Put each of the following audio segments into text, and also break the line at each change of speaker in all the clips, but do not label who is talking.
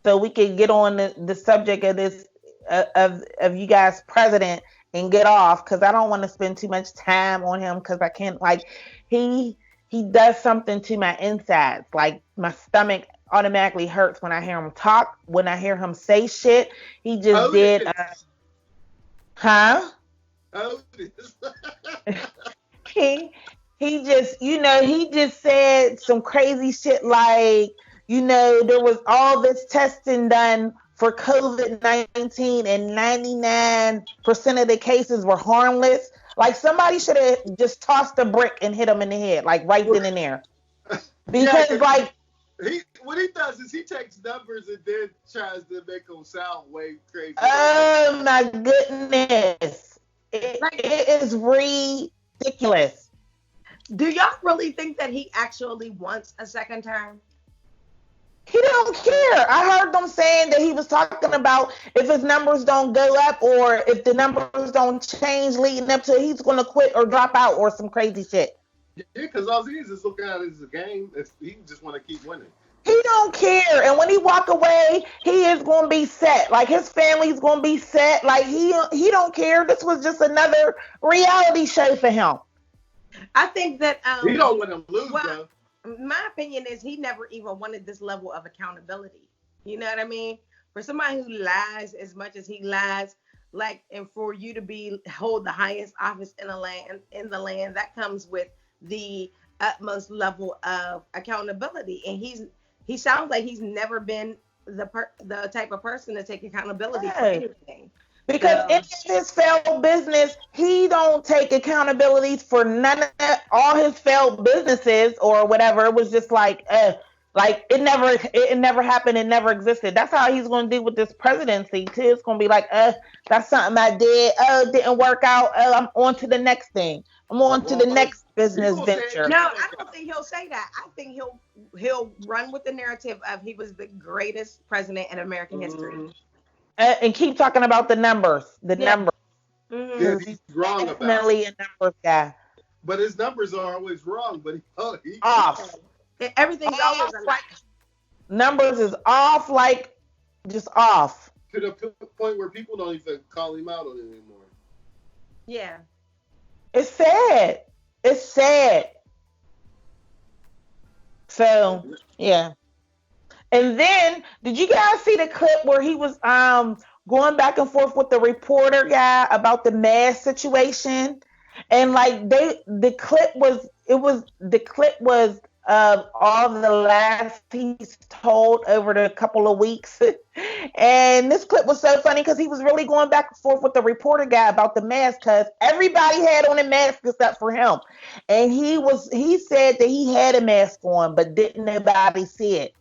so we can get on the subject of this of you guys president and get off, because I don't want to spend too much time on him, because I can't, like, he he does something to my insides. Like, my stomach automatically hurts when I hear him talk, when I hear him say shit. He just did huh?
Otis.
he he just, he just said some crazy shit, like, there was all this testing done for COVID-19 and 99% of the cases were harmless. Like, somebody should have just tossed a brick and hit him in the head, like, right then and there.
Yeah,
Because, like,
what he does is he takes numbers and then tries to make them sound way crazy.
oh my goodness, it is ridiculous.
Do y'all really think that he actually wants a second term?
He don't care. I heard them saying that he was talking about if his numbers don't go up or if the numbers don't change leading up to, he's going to quit or drop out or some crazy shit.
Yeah, because all he is looking at it as a game. He just want to keep winning.
He don't care. And when he walk away, he is going to be set. Like, his family's going to be set. Like, he don't care. This was just another reality show for him.
I think that
he don't want to lose, though.
My opinion is he never even wanted this level of accountability. You know what I mean? For somebody who lies as much as he lies, like, and for you to hold the highest office in the land, that comes with the utmost level of accountability. And he sounds like he's never been the type of person to take accountability for anything.
Because in his failed business, he don't take accountability for none of all his failed businesses or whatever. It was just like it never happened. It never existed. That's how he's going to do with this presidency too. It's going to be like, that's something I did. It didn't work out. I'm on to the next thing. I'm on to the next business venture.
No, I don't think he'll say that. I think he'll run with the narrative of he was the greatest president in American history.
And keep talking about the numbers. Numbers.
Mm-hmm. Yeah, he's wrong about
definitely a numbers guy.
But his numbers are always wrong. But he
off.
Everything's always
like numbers is off, like just off.
To the point where people don't even call him out on it anymore.
Yeah.
It's sad. It's sad. So yeah. And then, did you guys see the clip where he was going back and forth with the reporter guy about the mask situation? And like the clip was all the lies he's told over the couple of weeks. And this clip was so funny because he was really going back and forth with the reporter guy about the mask, because everybody had on a mask except for him. And he said that he had a mask on, but didn't nobody see it.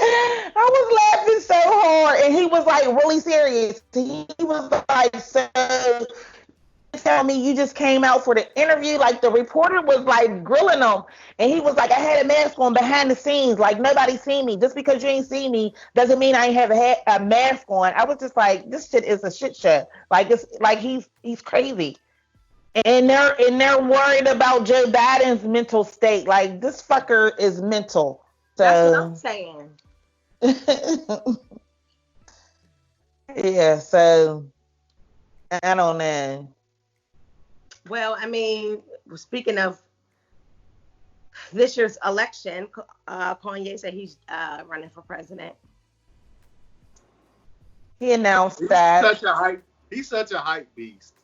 I was laughing so hard, and he was like really serious. He was like, so tell me you just came out for the interview? Like, the reporter was like grilling him, and he was like, I had a mask on behind the scenes, like nobody seen me. Just because you ain't seen me doesn't mean I ain't have a mask on. I was just like, this shit is a shit show. Like, it's like he's crazy. And they're worried about Joe Biden's mental state. Like, this fucker is mental. So,
that's what I'm saying.
Yeah, so I don't know.
Well, I mean, speaking of this year's election, Kanye said he's running for president.
He announced that.
He's such a hype beast.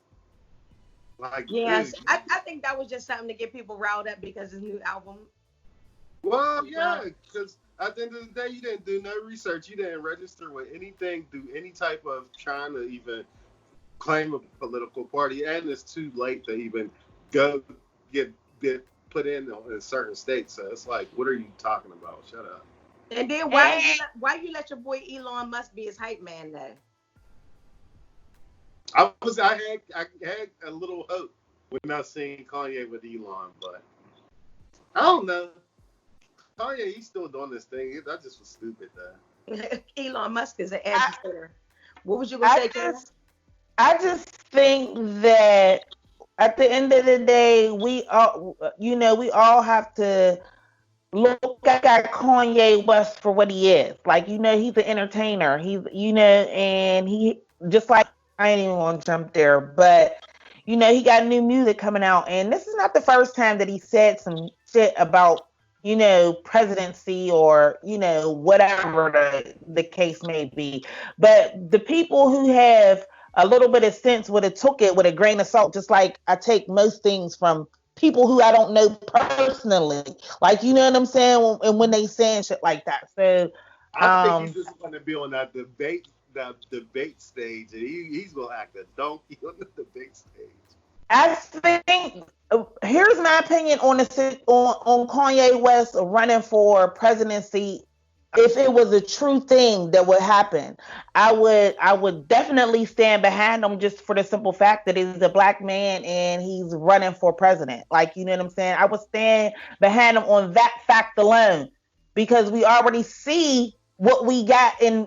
Like,
yes, I think that was just something to get people riled up because his new album.
Well, yeah, because at the end of the day, you didn't do no research. You didn't register with anything, do any type of trying to even claim a political party, and it's too late to even go get put in certain states. So it's like, what are you talking about? Shut up.
And then why you let your boy Elon Musk be his hype man though?
I had a little hope when I seen Kanye with Elon, but I don't know. Kanye, he's still doing this thing. That just was stupid, though.
Elon Musk is an agitator. What was you gonna say, Karen?
I just think that at the end of the day, we all have to look at Kanye West for what he is. Like, he's an entertainer. And he just like I ain't even gonna jump there, but he got new music coming out, and this is not the first time that he said some shit about presidency or whatever the case may be. But the people who have a little bit of sense would have took it with a grain of salt, just like I take most things from people who I don't know personally. Like, you know what I'm saying? And when they saying shit like that. So
I think he's just going to be on that debate stage, and he's going to act a donkey on the debate stage.
I think here's my opinion on on Kanye West running for presidency. If it was a true thing that would happen, I would definitely stand behind him, just for the simple fact that he's a black man and he's running for president. Like, you know what I'm saying? I would stand behind him on that fact alone, because we already see what we got in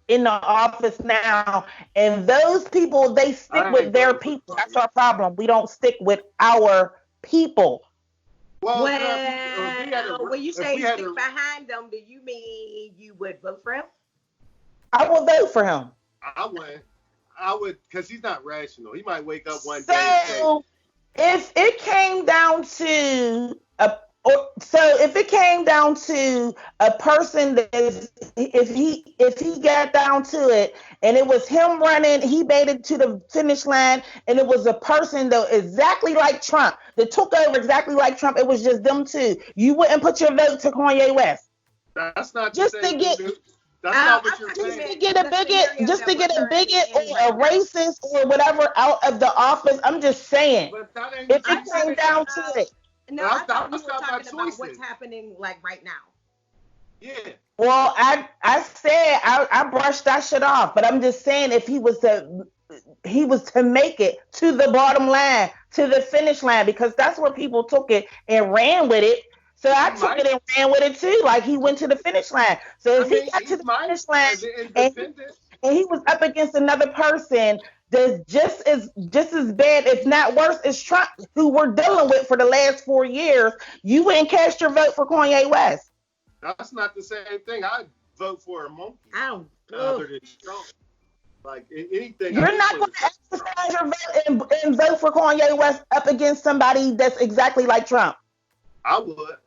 the office now, and those people, they stick
I
with
ain't
their
voting for
people. That's
Kanye.
our problem. We don't stick with our people.
Well,
Well, when you
if we
say
had
stick
a,
behind them, do you mean you would vote for him?
I will vote for him.
I would, because he's not rational. He might wake up one day and say,
So if it came down to a person that is, if he got down to it, and it was him running, he made it to the finish line, and it was a person that exactly like Trump, that took over exactly like Trump, it was just them two, you wouldn't put your vote to Kanye West
that's not the
just
same
to
thing,
get
dude. That's not what you're
I
just
saying.
to
meant
get a
the
bigot,
scenario
just
that
to
we're
get a
currently
bigot or
in right
a
now.
racist or whatever out of the office. I'm just saying,
But that ain't
if
what
I'm
you
it came
said.
talking
down to
about
it.
no, I
That's,
thought you
that's
were
not my
talking about what's
choices.
happening like right now.
Yeah.
Well, I said I brushed that shit off, but I'm just saying, if he was to make it to the bottom line, to the finish line, because that's where people took it and ran with it. So I
He
took
might.
it and ran with it too. Like, he went to the finish line. So
I
if he
mean,
got
he
to the
might
finish line
as an
and
independent.
he was up against another person that's just as bad, if not worse, as Trump, who we're dealing with for the last 4 years, you wouldn't cast your vote for Kanye West.
That's not the same thing. I'd vote for a monkey
I don't.
other
Ugh.
than Trump. Like anything, I
You're
would
not
put
going
it.
to exercise your vote and vote for Kanye West up against somebody that's exactly like Trump.
I would.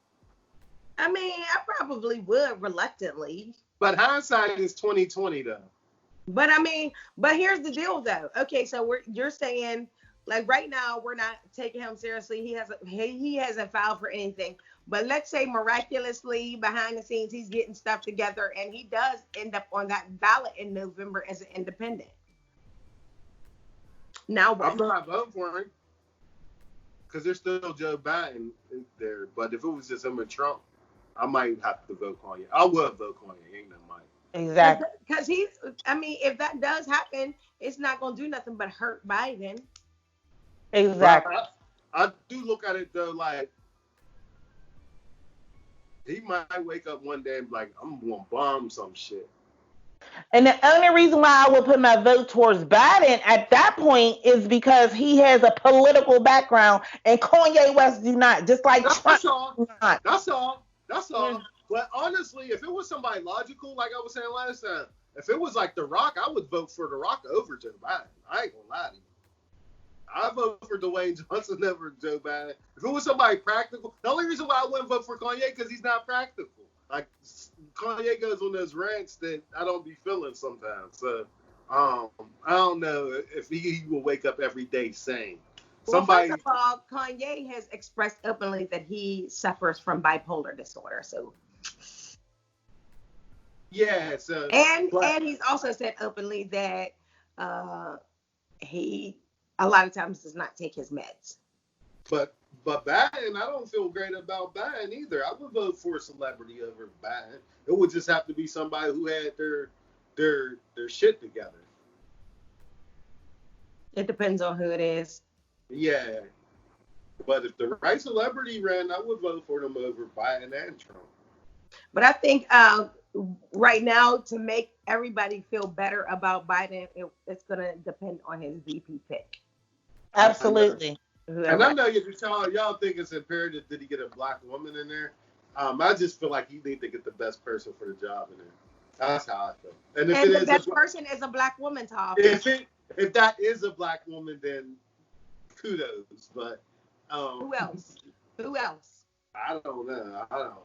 I mean, I probably would reluctantly.
But hindsight is 2020 though.
But I mean, but here's the deal though. Okay, so you're saying like right now we're not taking him seriously. He hasn't filed for anything. But let's say miraculously behind the scenes he's getting stuff together and he does end up on that ballot in November as an independent. Now
I'm
what?
not voting for him because there's still Joe Biden in there. But if it was just him and Trump, I might have to vote Kanye. I would vote Kanye. Ain't no might.
Exactly.
Because I mean, if that does happen, it's not gonna do nothing but hurt Biden.
But
Exactly.
I do look at it though, like he might wake up one day and be like, I'm gonna bomb some shit.
And the only reason why I would put my vote towards Biden at that point is because he has a political background and Kanye West do not, just like Trump
That's all.
do not.
That's all. That's
Mm.
all. But honestly, if it was somebody logical, like I was saying last time, if it was like The Rock, I would vote for The Rock over Joe Biden. I ain't gonna lie to you. I vote for Dwayne Johnson over Joe Biden. If it was somebody practical, the only reason why I wouldn't vote for Kanye because he's not practical. Like Kanye goes on those rants that I don't be feeling sometimes. So I don't know if he will wake up every day saying
Well, first
somebody.
of all, Kanye has expressed openly that he suffers from bipolar disorder. So,
Yeah. So,
and
but
and he's also said openly that uh, he a lot of times does not take his meds.
But but Biden, I don't feel great about Biden either. I would vote for a celebrity over Biden. It would just have to be somebody who had their shit together.
It depends on who it is.
Yeah. But if the right celebrity ran, I would vote for them over Biden and Trump.
But I think right now to make everybody feel better about Biden, it's gonna depend on his VP pick.
I know.
Absolutely.
And I
Whoever.
know y'all think it's imperative that he get a black woman in there. I just feel like you need to get the best person for the job, and that's how I feel. And if it
And the
is,
best person is a black woman to offer.
if that is a black woman, then kudos. But
Who else? Who else?
I don't know. I don't know.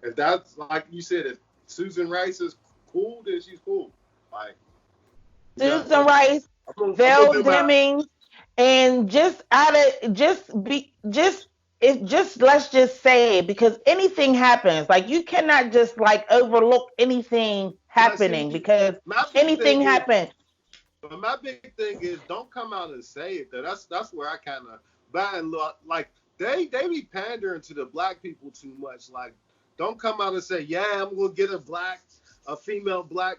If that's like you said, if Susan Rice is cool, then she's cool. Like
Susan Rice,
I'm gonna
Val
do my.
Demings, and just let's just say it, because anything happens. Like, you cannot just like overlook anything
But
happening,
see,
because
my big
anything
thing is,
happens.
but my big thing is, don't come out and say it though. That's where I kind of buy and look like they be pandering to the black people too much. Like, don't come out and say, yeah, I'm gonna get a female black.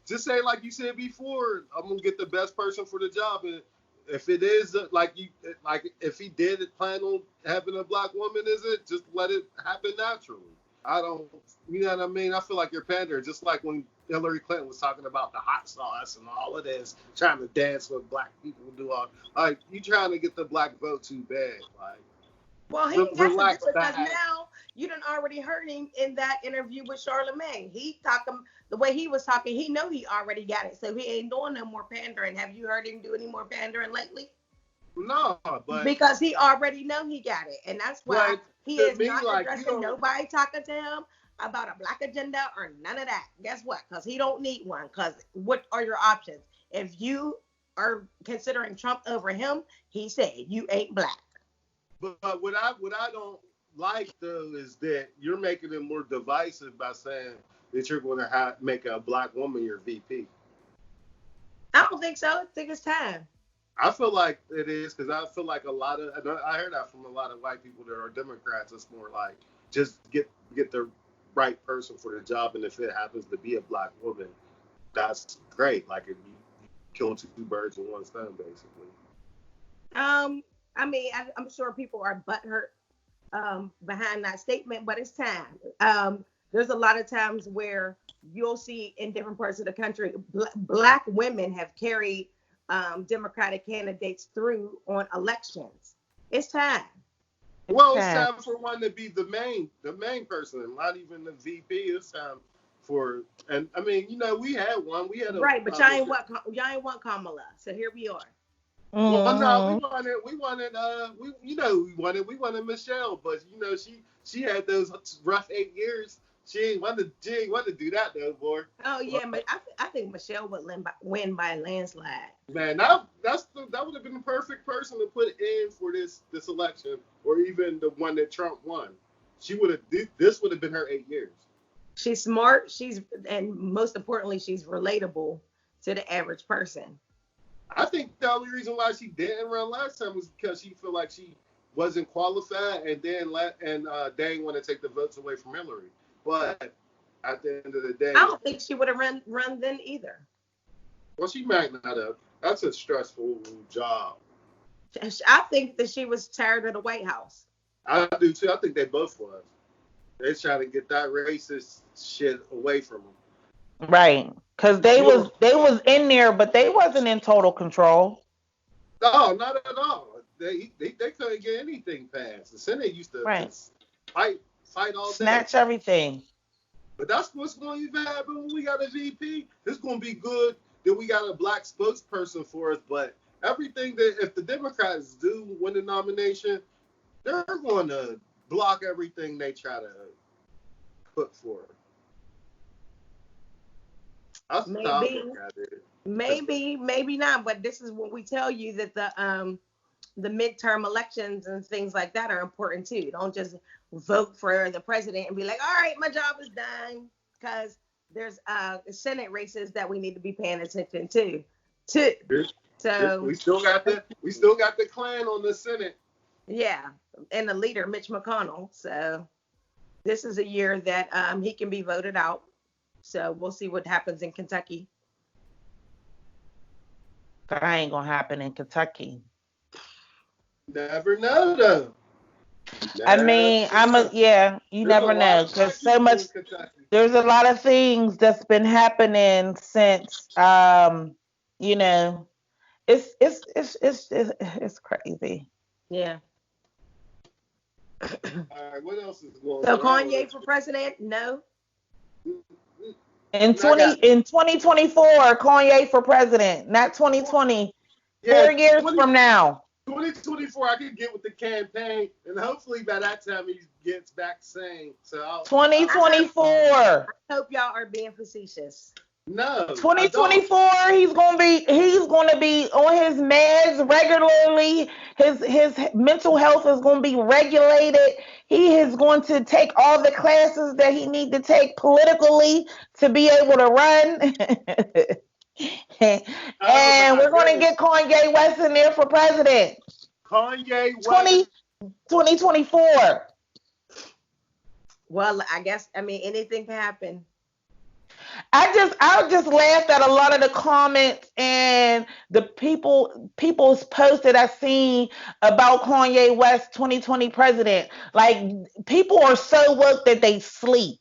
Just say like you said before, I'm gonna get the best person for the job. And if it is like if he did plan on having a black woman, is it just let it happen naturally? I don't, you know what I mean? I feel like you're pandering, just like when Hillary Clinton was talking about the hot sauce and all of this, trying to dance with black people, do all like you trying to get the black vote too bad. Like,
Well, he has to do
relax
it because
back.
now you done already heard him in that interview with Charlamagne. He talking the way he was talking. He know he already got it, so he ain't doing no more pandering. Have you heard him do any more pandering lately?
No, but
Because he already know he got it, and that's why he
to
is
me,
not
like you
addressing
don't.
nobody talking to him about a black agenda or none of that. Guess what? Because he don't need one. Because what are your options? If you are considering Trump over him, he said you ain't black.
But what I don't like though is that you're making it more divisive by saying that you're going to make a black woman your VP.
I don't think so. I think it's time.
I feel like it is because I feel like a lot of I heard that from a lot of white people that are Democrats. It's more like just get the right person for the job, and if it happens to be a black woman, that's great. Like if you kill two birds with one stone, basically.
I mean, I'm sure people are butthurt behind that statement, but it's time. There's a lot of times where you'll see in different parts of the country, black women have carried Democratic candidates through on elections. It's time.
Well, it's time for one to be the main person, not even the VP. It's time for, and I mean, we had one. We had a
right, but y'all ain't want Kamala, so here we are.
Well, no, we wanted Michelle, but she had those rough 8 years. She ain't want to do that though, boy.
Oh yeah, but I think Michelle would win by a landslide.
Man, that would have been the perfect person to put in for this election, or even the one that Trump won. She would have this would have been her 8 years.
She's smart. And most importantly, she's relatable to the average person.
I think the only reason why she didn't run last time was because she felt like she wasn't qualified, and they didn't want to take the votes away from Hillary. But at the end of the day,
I don't think she would have run then either.
Well, she might not have. That's a stressful job.
I think that she was tired of the White House.
I do too. I think they both was. They're trying to get that racist shit away from them.
Right. Because they was in there, but they wasn't in total control.
No, not at all. They couldn't get anything passed. The Senate used to just fight all day.
Snatch everything.
But that's what's going to happen when we got a VP. It's going to be good that we got a black spokesperson for us. But everything that if the Democrats do win the nomination, they're going to block everything they try to put forward.
Maybe not. But this is what we tell you, that the midterm elections and things like that are important too. Don't just vote for the president and be like, all right, my job is done, because there's Senate races that we need to be paying attention to. So
we still got the Klan on the Senate.
Yeah, and the leader Mitch McConnell. So this is a year that he can be voted out. So we'll see what happens in Kentucky.
That ain't gonna happen in Kentucky.
Never know though.
I mean, you never know, because so much. There's a lot of things that's been happening since, it's crazy.
Yeah.
All right, what else is going
So
on?
Kanye for president? No.
In
I got
2024, Kanye for president, not 2020.
yeah,
4 years
20,
from now.
2024. I could get with the campaign, and hopefully by that time he gets back sane. So
I
2024.
hope y'all are being facetious.
no, I don't.
2024, he's gonna be on his meds regularly. His mental health is gonna be regulated. He is going to take all the classes that he need to take politically to be able to run.
Oh
And
my
we're gonna
goodness,
get Kanye West in there for president.
Kanye
20,
West.
2024.
Well, I guess anything can happen.
I just laughed at a lot of the comments and the people's posts that I seen about Kanye West 2020 president. Like people are so woke that they sleep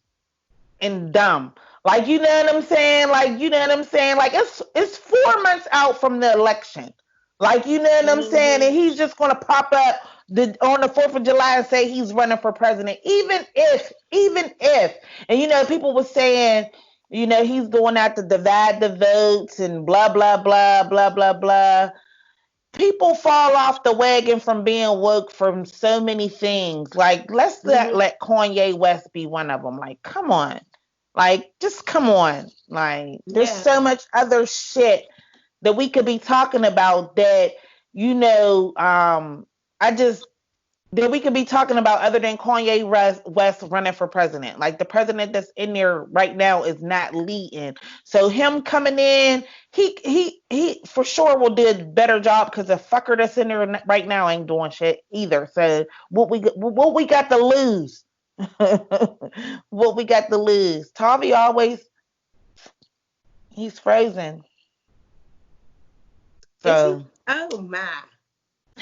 and dumb. Like you know what I'm saying? Like you know what I'm saying? Like it's 4 months out from the election. Like you know what I'm saying?
Mm-hmm.
And he's just gonna pop up on the 4th of July and say he's running for president. Even if, and you know, people were saying, you know, he's going out to divide the votes and blah blah blah blah blah blah. People fall off the wagon from being woke from so many things. Like, let's not
Mm-hmm.
let Kanye West be one of them. Like, come on. Like, just come on. Like, there's
Yeah.
so much other shit that we could be talking about that, you know, I just that we could be talking about other than Kanye West running for president. Like the president that's in there right now is not leading. So him coming in, he for sure will do a better job because the fucker that's in there right now ain't doing shit either. So what we got to lose? What we got to lose? Tavi always he's frozen.
Is he?
So
Oh my.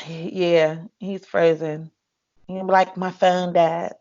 yeah, he's frozen. He like my phone died.